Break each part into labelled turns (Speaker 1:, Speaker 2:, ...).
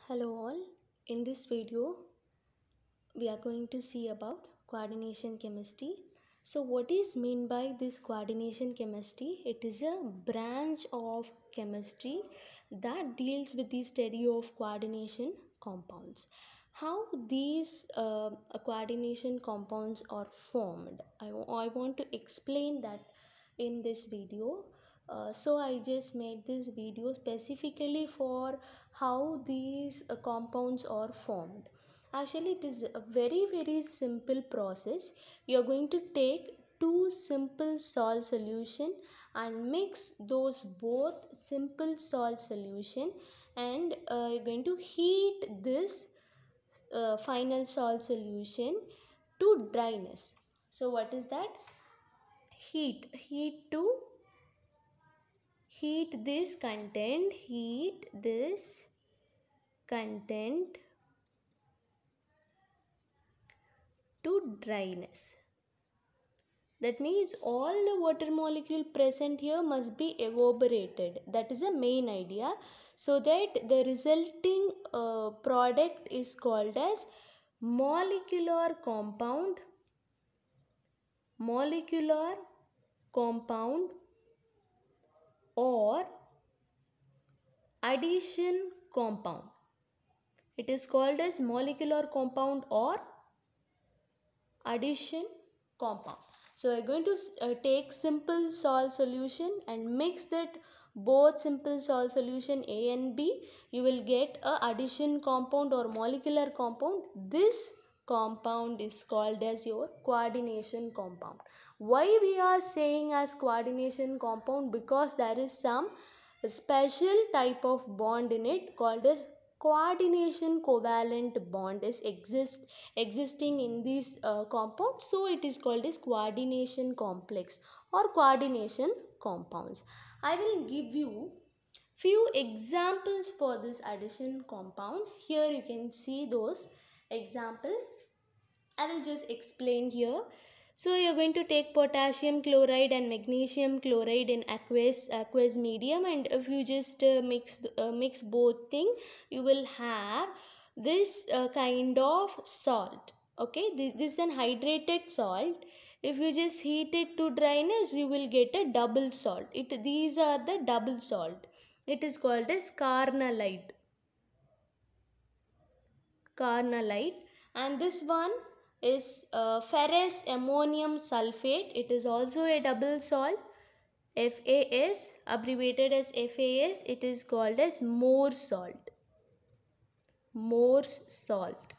Speaker 1: Hello all, in this video we are going to see about coordination chemistry. So what is mean by this coordination chemistry? It is a branch of chemistry that deals with the study of coordination compounds. How these coordination compounds are formed, I want to explain that in this video. So I just made this video specifically for how these compounds are formed. Actually, it is a very simple process. You are going to take two simple salt solution and mix those both simple salt solution, and you're going to heat this final salt solution to dryness. So what is that? Heat this content to dryness. That means all the water molecule present here must be evaporated. That is the main idea. So that the resulting product is called as molecular compound, molecular compound or addition compound. It is called as molecular compound or addition compound. So we're going to take simple salt solution and mix that both simple salt solution A and B. You will get a addition compound or molecular compound. This compound is called as your coordination compound. Why we are saying as coordination compound? Because there is some special type of bond in it called as coordination covalent bond is existing in these compounds, so it is called as coordination complex or coordination compounds. I will give you few examples for this addition compound. Here you can see those example. I will just explain here. So you are going to take potassium chloride and magnesium chloride in aqueous medium, and if you just mix both thing, you will have this kind of salt. Okay, this is an hydrated salt. If you just heat it to dryness, you will get a double salt. These are the double salt. It is called as carnallite, and this one is ferrous ammonium sulfate. It is also a double salt, FAS, abbreviated as FAS. It is called as Morse salt,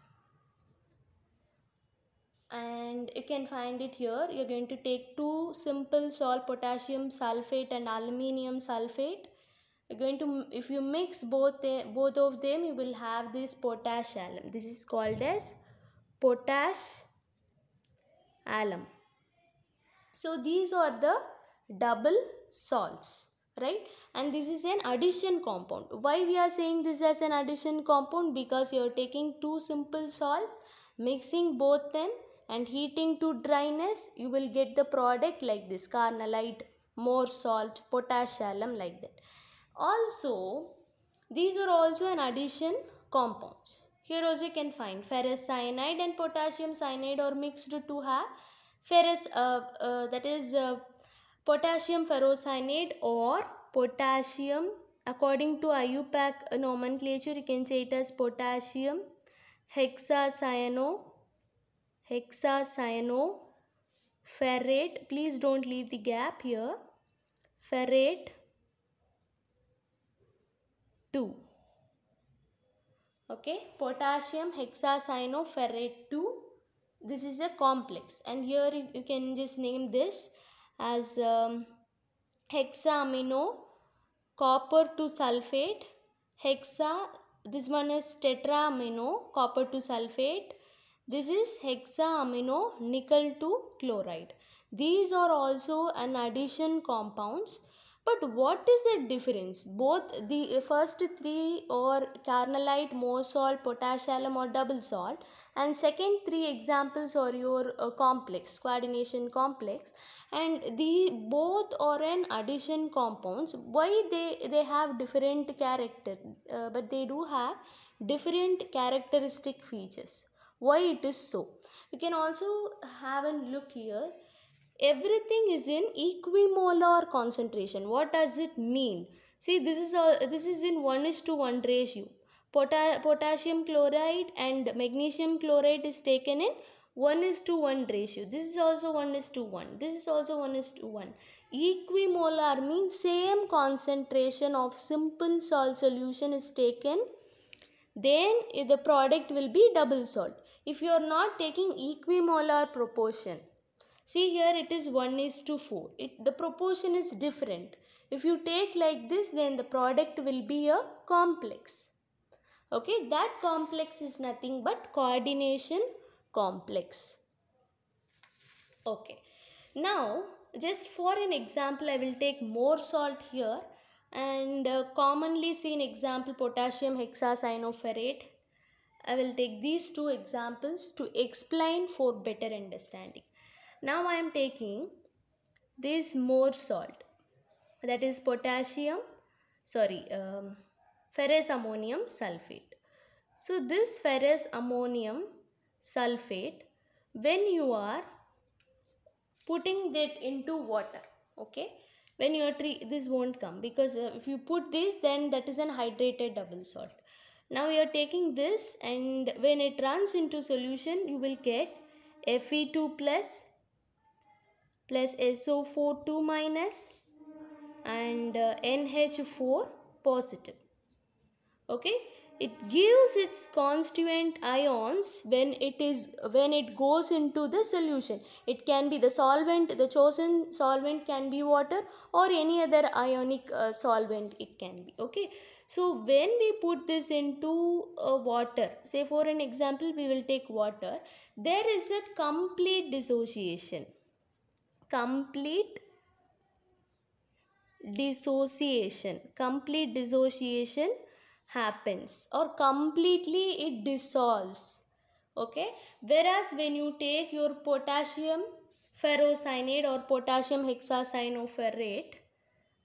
Speaker 1: and you can find it here. You're going to take two simple salt, potassium sulfate and aluminium sulfate. You're going to, if you mix both of them, you will have this potash alum. This is called as potash alum. So these are the double salts, right? And this is an addition compound. Why we are saying this as an addition compound? Because you are taking two simple salt, mixing both them and heating to dryness, you will get the product like this: carnallite, Morse salt, potash alum, like that. Also, these are also an addition compounds. Here also you can find ferrous cyanide and potassium cyanide are mixed to have ferrous, that is potassium ferrocyanide or potassium, according to IUPAC nomenclature, you can say it as potassium hexacyano ferrate. Please don't leave the gap here. Ferrate 2. Okay, potassium hexacyanoferrate 2. This is a complex, and here you can just name this as hexaamino copper 2 sulfate. Hexa, this one is tetraamino copper 2 sulfate. This is hexaamino nickel 2 chloride. These are also an addition compounds. But what is the difference? Both the first three or carnallite, Morse salt, potash alum or double salt, and second three examples are your complex, coordination complex, and the both are an addition compounds. Why they have different character? But they do have different characteristic features. Why it is so? You can also have a look here. Everything is in equimolar concentration. What does it mean? See, this is in 1:1 ratio. Potassium chloride and magnesium chloride is taken in 1:1 ratio. This is also 1:1. This is also 1:1. Equimolar means same concentration of simple salt solution is taken, then the product will be double salt. If you are not taking equimolar proportion, see here it is 1:4. The proportion is different. If you take like this, then the product will be a complex. Okay, that complex is nothing but coordination complex. Okay, now just for an example, I will take more salt here, and commonly seen example potassium hexacyanoferrate. I will take these two examples to explain for better understanding. Now I am taking this more salt, that is ferrous ammonium sulfate. So this ferrous ammonium sulfate, when you are putting that into water, okay, when you are this won't come, because if you put this, then that is an hydrated double salt. Now you are taking this, and when it runs into solution, you will get Fe2 plus SO4 2 minus and NH4 positive. Okay, it gives its constituent ions when it goes into the solution. It can be the solvent, the chosen solvent can be water or any other ionic solvent it can be. Okay, so when we put this into water, say for an example we will take water, there is a complete dissociation complete dissociation happens, or completely it dissolves. Okay, whereas when you take your potassium ferrocyanide or potassium hexacyanoferrate,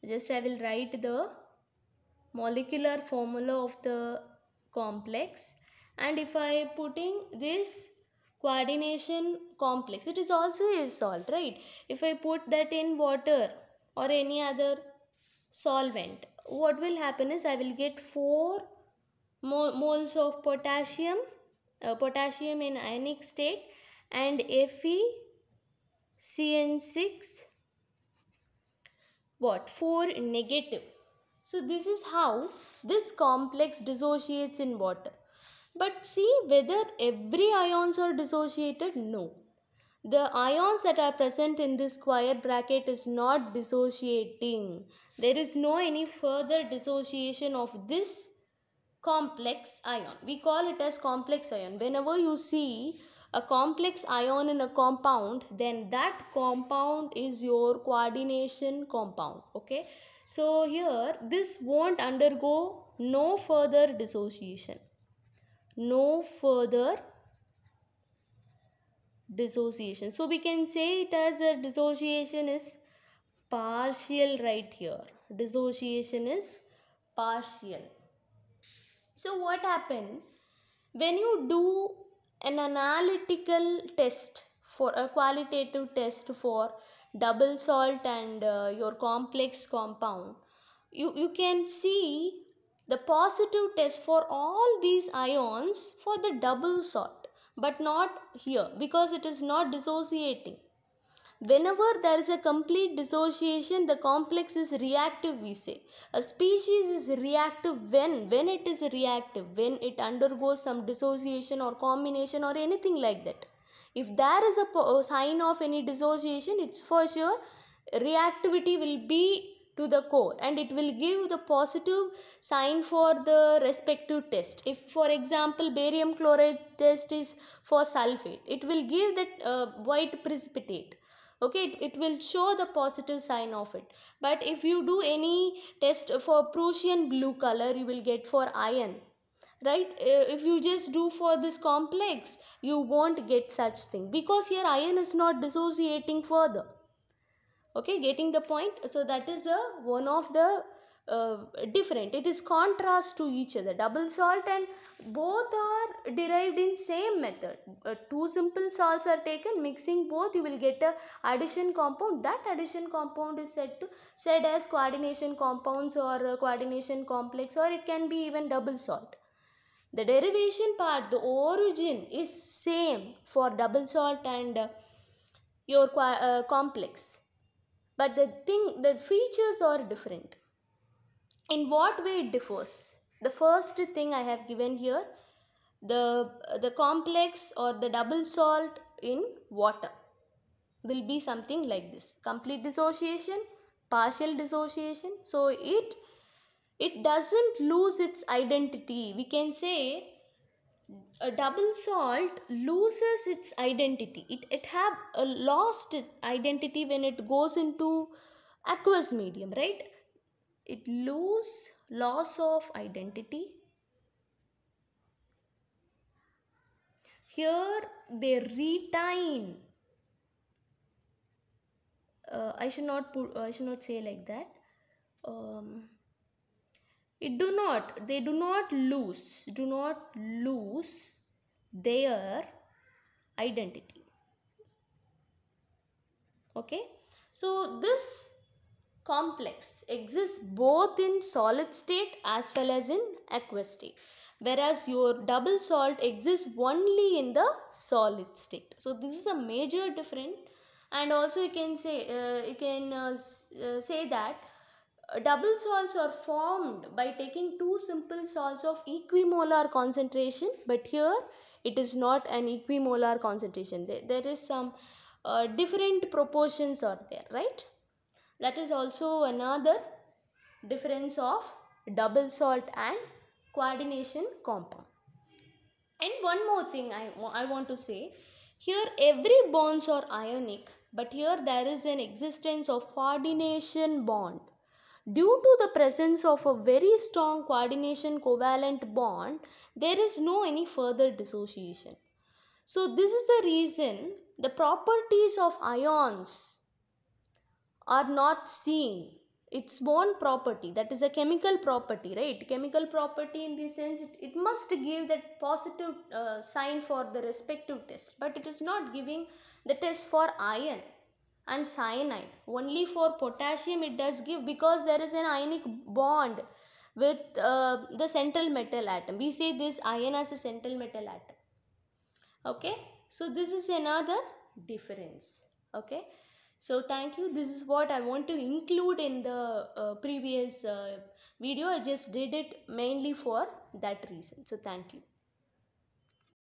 Speaker 1: just I will write the molecular formula of the complex, and if I putting this coordination complex, it is also a salt, right? If I put that in water or any other solvent, what will happen is I will get 4 moles of potassium in ionic state, and FeCN6 what 4 negative. So this is how this complex dissociates in water. But see whether every ions are dissociated. No, the ions that are present in this square bracket is not dissociating. There is no any further dissociation of this complex ion. We call it as complex ion. Whenever you see a complex ion in a compound, then that compound is your coordination compound. Okay, so here this won't undergo no further dissociation. So we can say it as a dissociation is partial right here. Dissociation is partial. So what happened when you do an analytical test, for a qualitative test for double salt and your complex compound, you can see the positive test for all these ions for the double salt, but not here because it is not dissociating. Whenever there is a complete dissociation, the complex is reactive, we say. A species is reactive when it is reactive, when it undergoes some dissociation or combination or anything like that. If there is a sign of any dissociation, it's for sure reactivity will be to the core, and it will give the positive sign for the respective test. If for example barium chloride test is for sulfate, it will give that white precipitate. Okay, it will show the positive sign of it. But if you do any test for Prussian blue color, you will get for iron, right? If you just do for this complex, you won't get such thing because here iron is not dissociating further. Okay, getting the point? So that is one of the different. It is contrast to each other. Double salt and both are derived in same method. Two simple salts are taken, mixing both, you will get a addition compound. That addition compound is said as coordination compounds or coordination complex, or it can be even double salt. The derivation part, the origin is same for double salt and your complex, but the features are different. In what way it differs? The first thing I have given here, the complex or the double salt in water will be something like this: complete dissociation, partial dissociation. So it doesn't lose its identity. We can say a double salt loses its identity. It have lost its identity when it goes into aqueous medium, right? It lose loss of identity. Here they retain. I should not say like that. They do not lose their identity. Okay, so this complex exists both in solid state as well as in aqueous state, whereas your double salt exists only in the solid state. So this is a major difference. And also you can say that double salts are formed by taking two simple salts of equimolar concentration, but here it is not an equimolar concentration. There is some different proportions are there, right? That is also another difference of double salt and coordination compound. And one more thing I want to say, here every bonds are ionic, but here there is an existence of coordination bond. Due to the presence of a very strong coordination covalent bond, there is no any further dissociation. So this is the reason the properties of ions are not seen. Its own property, that is a chemical property, right? Chemical property in the sense it must give that positive sign for the respective test, but it is not giving the test for iron and cyanide. Only for potassium it does give, because there is an ionic bond with the central metal atom. We say this iron as a central metal atom. Okay, so this is another difference. Okay, so thank you. This is what I want to include in the previous video. I just did it mainly for that reason. So thank you.